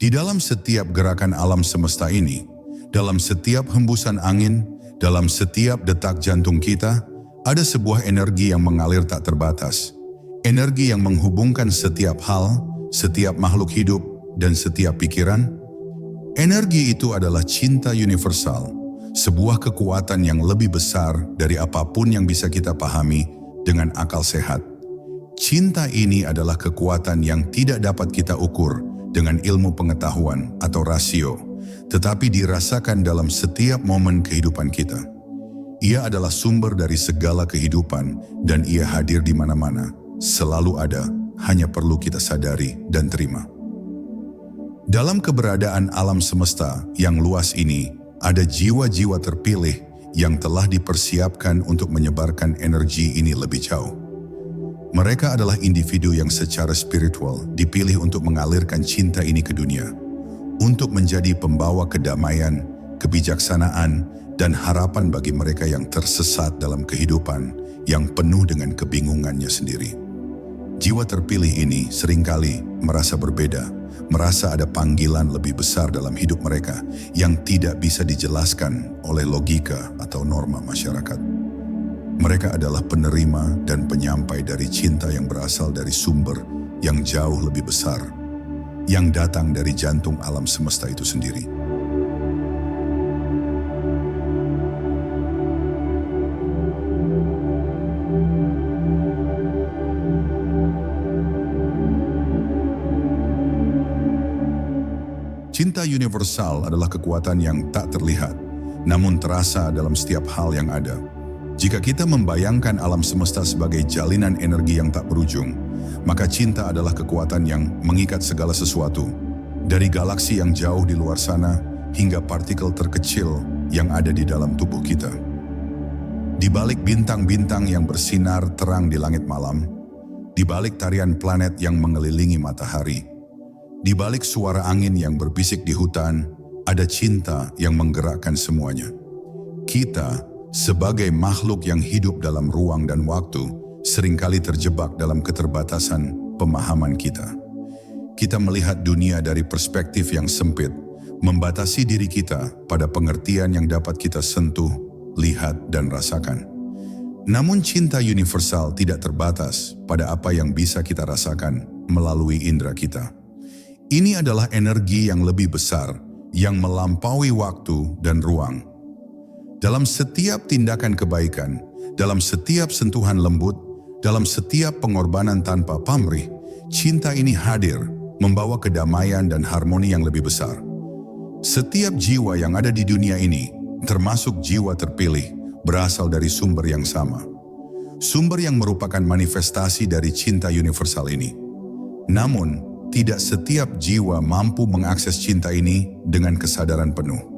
Di dalam setiap gerakan alam semesta ini, dalam setiap hembusan angin, dalam setiap detak jantung kita, ada sebuah energi yang mengalir tak terbatas. Energi yang menghubungkan setiap hal, setiap makhluk hidup, dan setiap pikiran. Energi itu adalah cinta universal, sebuah kekuatan yang lebih besar dari apapun yang bisa kita pahami dengan akal sehat. Cinta ini adalah kekuatan yang tidak dapat kita ukur dengan ilmu pengetahuan atau rasio, tetapi dirasakan dalam setiap momen kehidupan kita. Ia adalah sumber dari segala kehidupan dan ia hadir di mana-mana, selalu ada, hanya perlu kita sadari dan terima. Dalam keberadaan alam semesta yang luas ini, ada jiwa-jiwa terpilih yang telah dipersiapkan untuk menyebarkan energi ini lebih jauh. Mereka adalah individu yang secara spiritual dipilih untuk mengalirkan cinta ini ke dunia, untuk menjadi pembawa kedamaian, kebijaksanaan, dan harapan bagi mereka yang tersesat dalam kehidupan yang penuh dengan kebingungannya sendiri. Jiwa terpilih ini seringkali merasa berbeda, merasa ada panggilan lebih besar dalam hidup mereka yang tidak bisa dijelaskan oleh logika atau norma masyarakat. Mereka adalah penerima dan penyampai dari cinta yang berasal dari sumber yang jauh lebih besar, yang datang dari jantung alam semesta itu sendiri. Cinta universal adalah kekuatan yang tak terlihat, namun terasa dalam setiap hal yang ada. Jika kita membayangkan alam semesta sebagai jalinan energi yang tak berujung, maka cinta adalah kekuatan yang mengikat segala sesuatu, dari galaksi yang jauh di luar sana hingga partikel terkecil yang ada di dalam tubuh kita. Di balik bintang-bintang yang bersinar terang di langit malam, di balik tarian planet yang mengelilingi matahari, di balik suara angin yang berbisik di hutan, ada cinta yang menggerakkan semuanya. Kita, sebagai makhluk yang hidup dalam ruang dan waktu, seringkali terjebak dalam keterbatasan pemahaman kita. Kita melihat dunia dari perspektif yang sempit, membatasi diri kita pada pengertian yang dapat kita sentuh, lihat, dan rasakan. Namun cinta universal tidak terbatas pada apa yang bisa kita rasakan melalui indera kita. Ini adalah energi yang lebih besar, yang melampaui waktu dan ruang. Dalam setiap tindakan kebaikan, dalam setiap sentuhan lembut, dalam setiap pengorbanan tanpa pamrih, cinta ini hadir, membawa kedamaian dan harmoni yang lebih besar. Setiap jiwa yang ada di dunia ini, termasuk jiwa terpilih, berasal dari sumber yang sama. Sumber yang merupakan manifestasi dari cinta universal ini. Namun, tidak setiap jiwa mampu mengakses cinta ini dengan kesadaran penuh.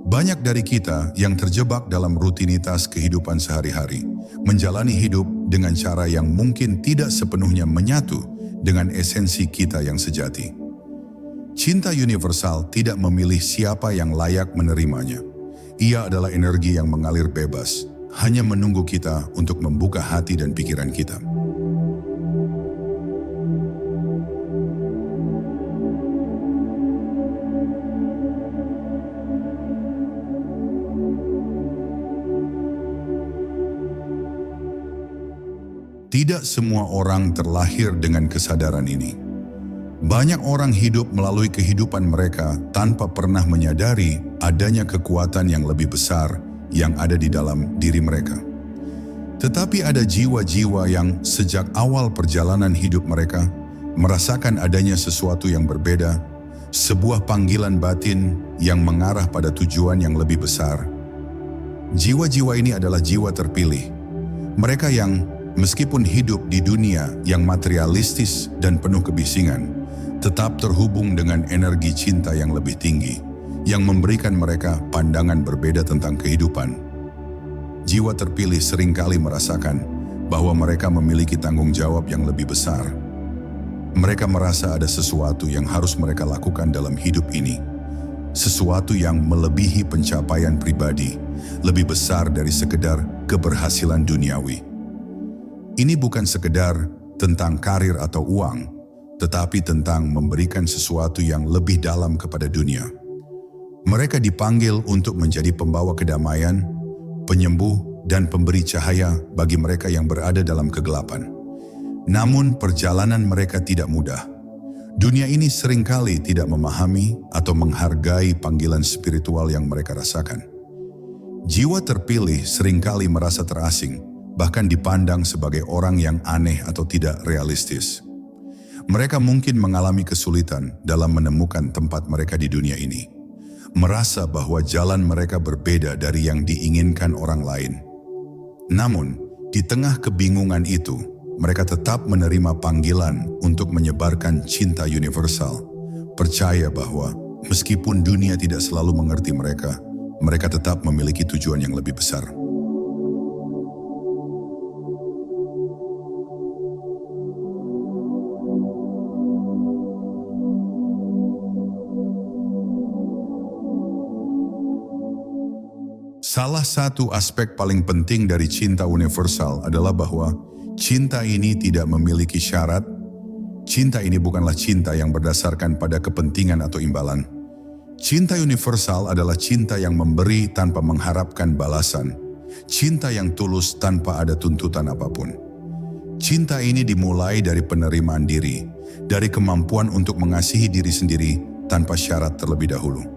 Banyak dari kita yang terjebak dalam rutinitas kehidupan sehari-hari, menjalani hidup dengan cara yang mungkin tidak sepenuhnya menyatu dengan esensi kita yang sejati. Cinta universal tidak memilih siapa yang layak menerimanya. Ia adalah energi yang mengalir bebas, hanya menunggu kita untuk membuka hati dan pikiran kita. Tidak semua orang terlahir dengan kesadaran ini. Banyak orang hidup melalui kehidupan mereka tanpa pernah menyadari adanya kekuatan yang lebih besar yang ada di dalam diri mereka. Tetapi ada jiwa-jiwa yang sejak awal perjalanan hidup mereka merasakan adanya sesuatu yang berbeda, sebuah panggilan batin yang mengarah pada tujuan yang lebih besar. Jiwa-jiwa ini adalah jiwa terpilih. Mereka yang meskipun hidup di dunia yang materialistis dan penuh kebisingan, tetap terhubung dengan energi cinta yang lebih tinggi, yang memberikan mereka pandangan berbeda tentang kehidupan. Jiwa terpilih seringkali merasakan bahwa mereka memiliki tanggung jawab yang lebih besar. Mereka merasa ada sesuatu yang harus mereka lakukan dalam hidup ini, sesuatu yang melebihi pencapaian pribadi, lebih besar dari sekedar keberhasilan duniawi. Ini bukan sekedar tentang karir atau uang, tetapi tentang memberikan sesuatu yang lebih dalam kepada dunia. Mereka dipanggil untuk menjadi pembawa kedamaian, penyembuh, dan pemberi cahaya bagi mereka yang berada dalam kegelapan. Namun perjalanan mereka tidak mudah. Dunia ini seringkali tidak memahami atau menghargai panggilan spiritual yang mereka rasakan. Jiwa terpilih seringkali merasa terasing, bahkan dipandang sebagai orang yang aneh atau tidak realistis. Mereka mungkin mengalami kesulitan dalam menemukan tempat mereka di dunia ini, merasa bahwa jalan mereka berbeda dari yang diinginkan orang lain. Namun, di tengah kebingungan itu, mereka tetap menerima panggilan untuk menyebarkan cinta universal, percaya bahwa meskipun dunia tidak selalu mengerti mereka, mereka tetap memiliki tujuan yang lebih besar. Salah satu aspek paling penting dari cinta universal adalah bahwa cinta ini tidak memiliki syarat. Cinta ini bukanlah cinta yang berdasarkan pada kepentingan atau imbalan. Cinta universal adalah cinta yang memberi tanpa mengharapkan balasan. Cinta yang tulus tanpa ada tuntutan apapun. Cinta ini dimulai dari penerimaan diri, dari kemampuan untuk mengasihi diri sendiri tanpa syarat terlebih dahulu.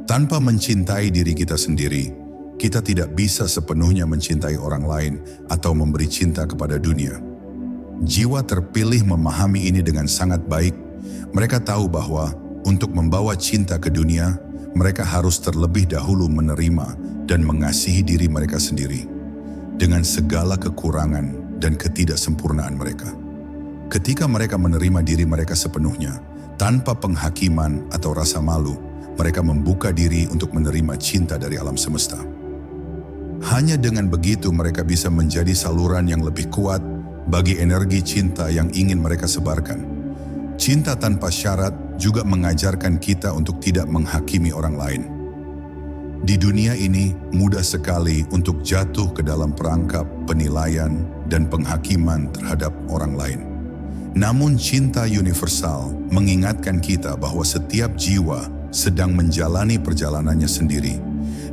Tanpa mencintai diri kita sendiri, kita tidak bisa sepenuhnya mencintai orang lain atau memberi cinta kepada dunia. Jiwa terpilih memahami ini dengan sangat baik. Mereka tahu bahwa untuk membawa cinta ke dunia, mereka harus terlebih dahulu menerima dan mengasihi diri mereka sendiri dengan segala kekurangan dan ketidaksempurnaan mereka. Ketika mereka menerima diri mereka sepenuhnya, tanpa penghakiman atau rasa malu, mereka membuka diri untuk menerima cinta dari alam semesta. Hanya dengan begitu mereka bisa menjadi saluran yang lebih kuat bagi energi cinta yang ingin mereka sebarkan. Cinta tanpa syarat juga mengajarkan kita untuk tidak menghakimi orang lain. Di dunia ini mudah sekali untuk jatuh ke dalam perangkap penilaian dan penghakiman terhadap orang lain. Namun cinta universal mengingatkan kita bahwa setiap jiwa sedang menjalani perjalanannya sendiri,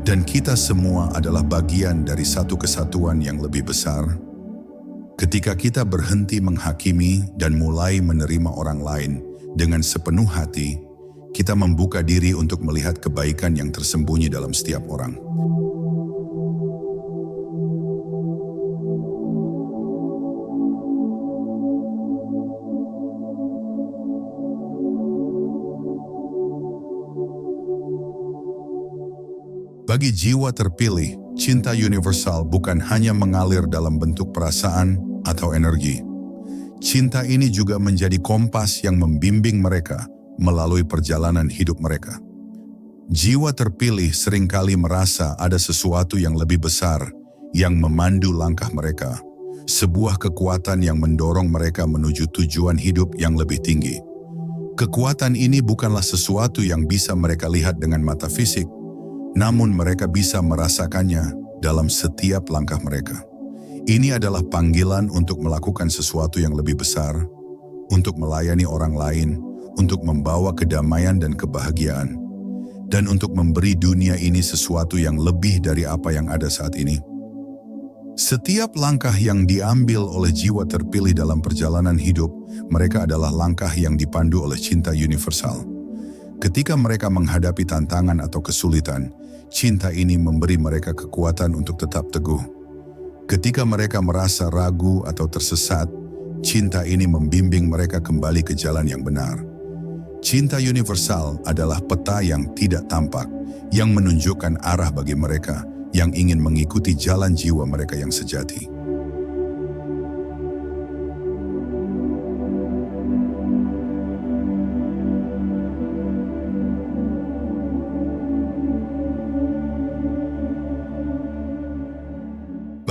dan kita semua adalah bagian dari satu kesatuan yang lebih besar. Ketika kita berhenti menghakimi dan mulai menerima orang lain dengan sepenuh hati, kita membuka diri untuk melihat kebaikan yang tersembunyi dalam setiap orang. Bagi jiwa terpilih, cinta universal bukan hanya mengalir dalam bentuk perasaan atau energi. Cinta ini juga menjadi kompas yang membimbing mereka melalui perjalanan hidup mereka. Jiwa terpilih seringkali merasa ada sesuatu yang lebih besar yang memandu langkah mereka, sebuah kekuatan yang mendorong mereka menuju tujuan hidup yang lebih tinggi. Kekuatan ini bukanlah sesuatu yang bisa mereka lihat dengan mata fisik, namun mereka bisa merasakannya dalam setiap langkah mereka. Ini adalah panggilan untuk melakukan sesuatu yang lebih besar, untuk melayani orang lain, untuk membawa kedamaian dan kebahagiaan, dan untuk memberi dunia ini sesuatu yang lebih dari apa yang ada saat ini. Setiap langkah yang diambil oleh jiwa terpilih dalam perjalanan hidup, mereka adalah langkah yang dipandu oleh cinta universal. Ketika mereka menghadapi tantangan atau kesulitan, cinta ini memberi mereka kekuatan untuk tetap teguh. Ketika mereka merasa ragu atau tersesat, cinta ini membimbing mereka kembali ke jalan yang benar. Cinta universal adalah peta yang tidak tampak, yang menunjukkan arah bagi mereka yang ingin mengikuti jalan jiwa mereka yang sejati.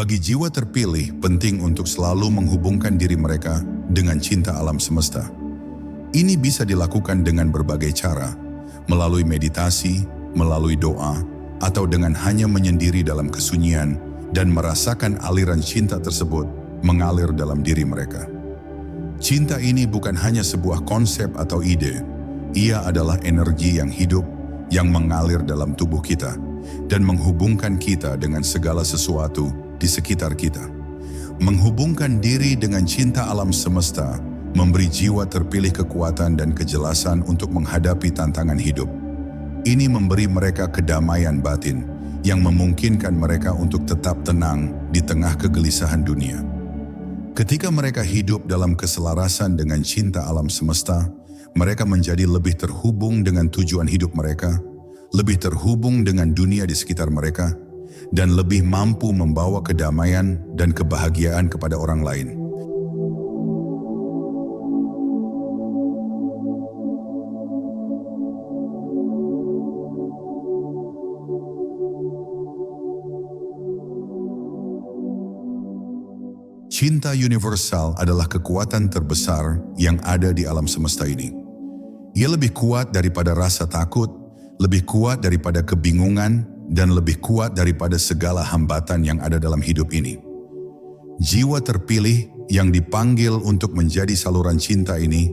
Bagi jiwa terpilih, penting untuk selalu menghubungkan diri mereka dengan cinta alam semesta. Ini bisa dilakukan dengan berbagai cara, melalui meditasi, melalui doa, atau dengan hanya menyendiri dalam kesunyian dan merasakan aliran cinta tersebut mengalir dalam diri mereka. Cinta ini bukan hanya sebuah konsep atau ide. Ia adalah energi yang hidup, yang mengalir dalam tubuh kita, dan menghubungkan kita dengan segala sesuatu di sekitar kita. Menghubungkan diri dengan cinta alam semesta, memberi jiwa terpilih kekuatan dan kejelasan untuk menghadapi tantangan hidup. Ini memberi mereka kedamaian batin, yang memungkinkan mereka untuk tetap tenang di tengah kegelisahan dunia. Ketika mereka hidup dalam keselarasan dengan cinta alam semesta, mereka menjadi lebih terhubung dengan tujuan hidup mereka, lebih terhubung dengan dunia di sekitar mereka, dan lebih mampu membawa kedamaian dan kebahagiaan kepada orang lain. Cinta universal adalah kekuatan terbesar yang ada di alam semesta ini. Ia lebih kuat daripada rasa takut, lebih kuat daripada kebingungan, dan lebih kuat daripada segala hambatan yang ada dalam hidup ini. Jiwa terpilih yang dipanggil untuk menjadi saluran cinta ini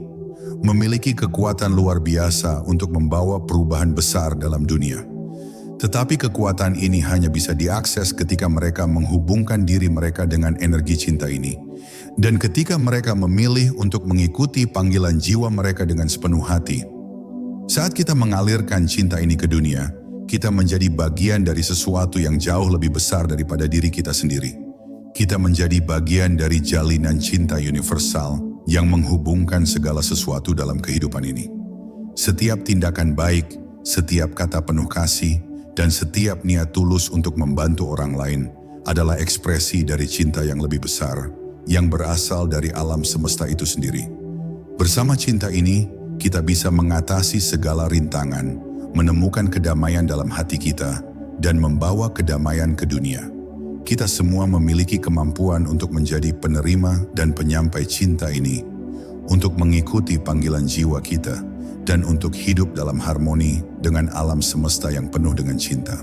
memiliki kekuatan luar biasa untuk membawa perubahan besar dalam dunia. Tetapi kekuatan ini hanya bisa diakses ketika mereka menghubungkan diri mereka dengan energi cinta ini. Dan ketika mereka memilih untuk mengikuti panggilan jiwa mereka dengan sepenuh hati. Saat kita mengalirkan cinta ini ke dunia, kita menjadi bagian dari sesuatu yang jauh lebih besar daripada diri kita sendiri. Kita menjadi bagian dari jalinan cinta universal yang menghubungkan segala sesuatu dalam kehidupan ini. Setiap tindakan baik, setiap kata penuh kasih, dan setiap niat tulus untuk membantu orang lain adalah ekspresi dari cinta yang lebih besar, yang berasal dari alam semesta itu sendiri. Bersama cinta ini, kita bisa mengatasi segala rintangan, menemukan kedamaian dalam hati kita, dan membawa kedamaian ke dunia. Kita semua memiliki kemampuan untuk menjadi penerima dan penyampai cinta ini, untuk mengikuti panggilan jiwa kita, dan untuk hidup dalam harmoni dengan alam semesta yang penuh dengan cinta.